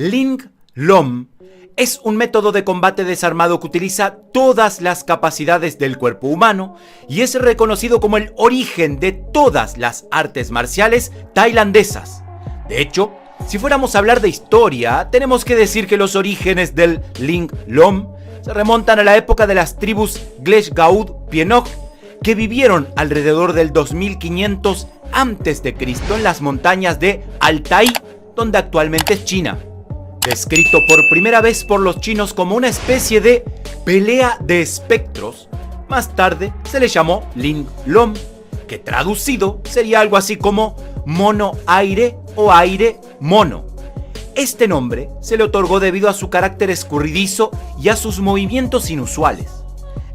Ling Lom es un método de combate desarmado que utiliza todas las capacidades del cuerpo humano y es reconocido como el origen de todas las artes marciales tailandesas. De hecho, si fuéramos a hablar de historia, tenemos que decir que los orígenes del Ling Lom se remontan a la época de las tribus Gleshgaud Pienok, que vivieron alrededor del 2500 a.C. en las montañas de Altai, donde actualmente es China. Descrito por primera vez por los chinos como una especie de pelea de espectros, más tarde se le llamó Ling Lom, que traducido sería algo así como mono aire o aire mono. Este nombre se le otorgó debido a su carácter escurridizo y a sus movimientos inusuales.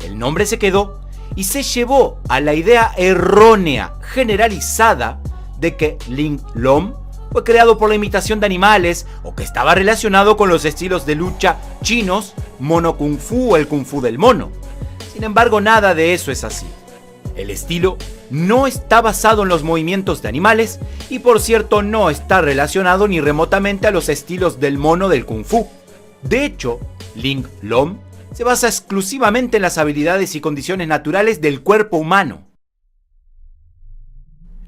El nombre se quedó y se llevó a la idea errónea generalizada de que Ling Lom fue creado por la imitación de animales o que estaba relacionado con los estilos de lucha chinos, mono kung fu o el kung fu del mono. Sin embargo, nada de eso es así. El estilo no está basado en los movimientos de animales y, por cierto, no está relacionado ni remotamente a los estilos del mono del kung fu. De hecho, Ling Lom se basa exclusivamente en las habilidades y condiciones naturales del cuerpo humano.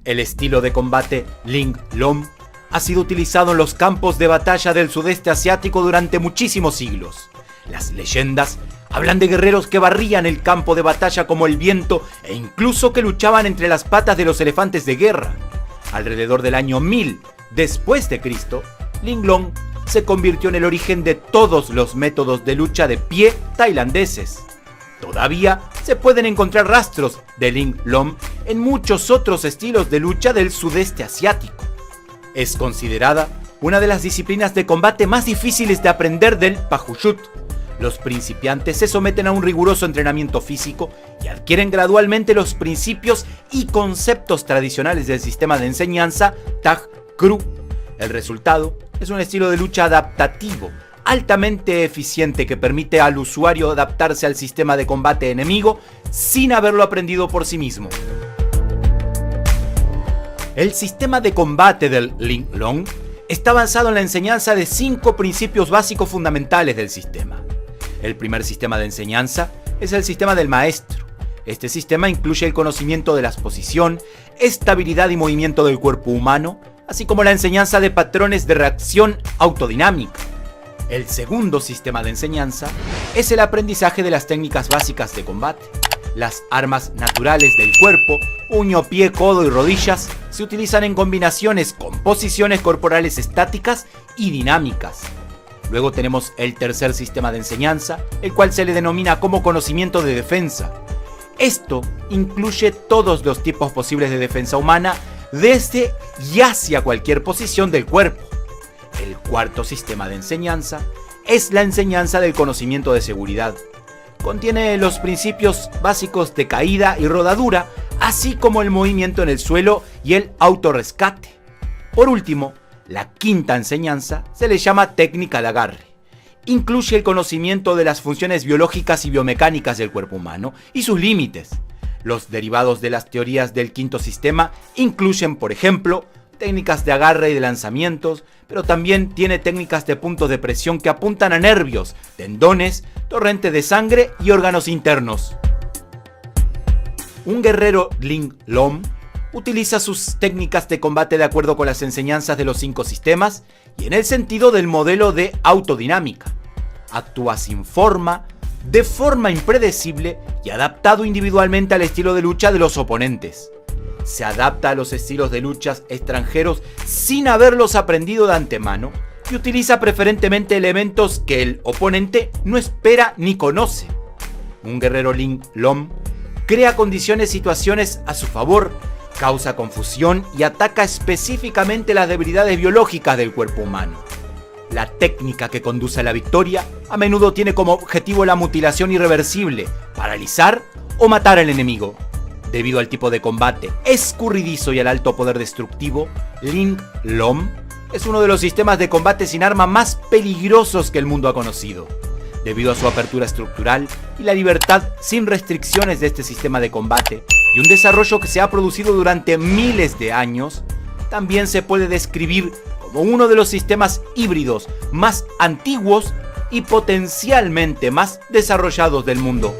El estilo de combate Ling Lom ha sido utilizado en los campos de batalla del sudeste asiático durante muchísimos siglos. Las leyendas hablan de guerreros que barrían el campo de batalla como el viento e incluso que luchaban entre las patas de los elefantes de guerra. Alrededor del año 1000 después de Cristo, Ling Lom se convirtió en el origen de todos los métodos de lucha de pie tailandeses. Todavía se pueden encontrar rastros de Ling Lom en muchos otros estilos de lucha del sudeste asiático. Es considerada una de las disciplinas de combate más difíciles de aprender del Pahuyut. Los principiantes se someten a un riguroso entrenamiento físico y adquieren gradualmente los principios y conceptos tradicionales del sistema de enseñanza Tag Kru. El resultado es un estilo de lucha adaptativo, altamente eficiente que permite al usuario adaptarse al sistema de combate enemigo sin haberlo aprendido por sí mismo. El sistema de combate del Ling Lom está basado en la enseñanza de 5 principios básicos fundamentales del sistema. El primer sistema de enseñanza es el sistema del maestro. Este sistema incluye el conocimiento de la posición, estabilidad y movimiento del cuerpo humano, así como la enseñanza de patrones de reacción autodinámica. El segundo sistema de enseñanza es el aprendizaje de las técnicas básicas de combate. Las armas naturales del cuerpo, puño, pie, codo y rodillas, se utilizan en combinaciones con posiciones corporales estáticas y dinámicas. Luego tenemos el tercer sistema de enseñanza, el cual se le denomina como conocimiento de defensa. Esto incluye todos los tipos posibles de defensa humana desde y hacia cualquier posición del cuerpo. El cuarto sistema de enseñanza es la enseñanza del conocimiento de seguridad. Contiene los principios básicos de caída y rodadura, así como el movimiento en el suelo y el autorrescate. Por último, la quinta enseñanza se le llama técnica de agarre. Incluye el conocimiento de las funciones biológicas y biomecánicas del cuerpo humano y sus límites. Los derivados de las teorías del quinto sistema incluyen, por ejemplo, técnicas de agarre y de lanzamientos, pero también tiene técnicas de puntos de presión que apuntan a nervios, tendones, torrente de sangre y órganos internos. Un guerrero Ling Lom utiliza sus técnicas de combate de acuerdo con las enseñanzas de los 5 sistemas y en el sentido del modelo de autodinámica. Actúa sin forma, de forma impredecible y adaptado individualmente al estilo de lucha de los oponentes. Se adapta a los estilos de luchas extranjeros sin haberlos aprendido de antemano y utiliza preferentemente elementos que el oponente no espera ni conoce. Un guerrero Ling Lom crea condiciones y situaciones a su favor, causa confusión y ataca específicamente las debilidades biológicas del cuerpo humano. La técnica que conduce a la victoria a menudo tiene como objetivo la mutilación irreversible, paralizar o matar al enemigo. Debido al tipo de combate escurridizo y al alto poder destructivo, Ling Lom es uno de los sistemas de combate sin arma más peligrosos que el mundo ha conocido. Debido a su apertura estructural y la libertad sin restricciones de este sistema de combate y un desarrollo que se ha producido durante miles de años, también se puede describir como uno de los sistemas híbridos más antiguos y potencialmente más desarrollados del mundo.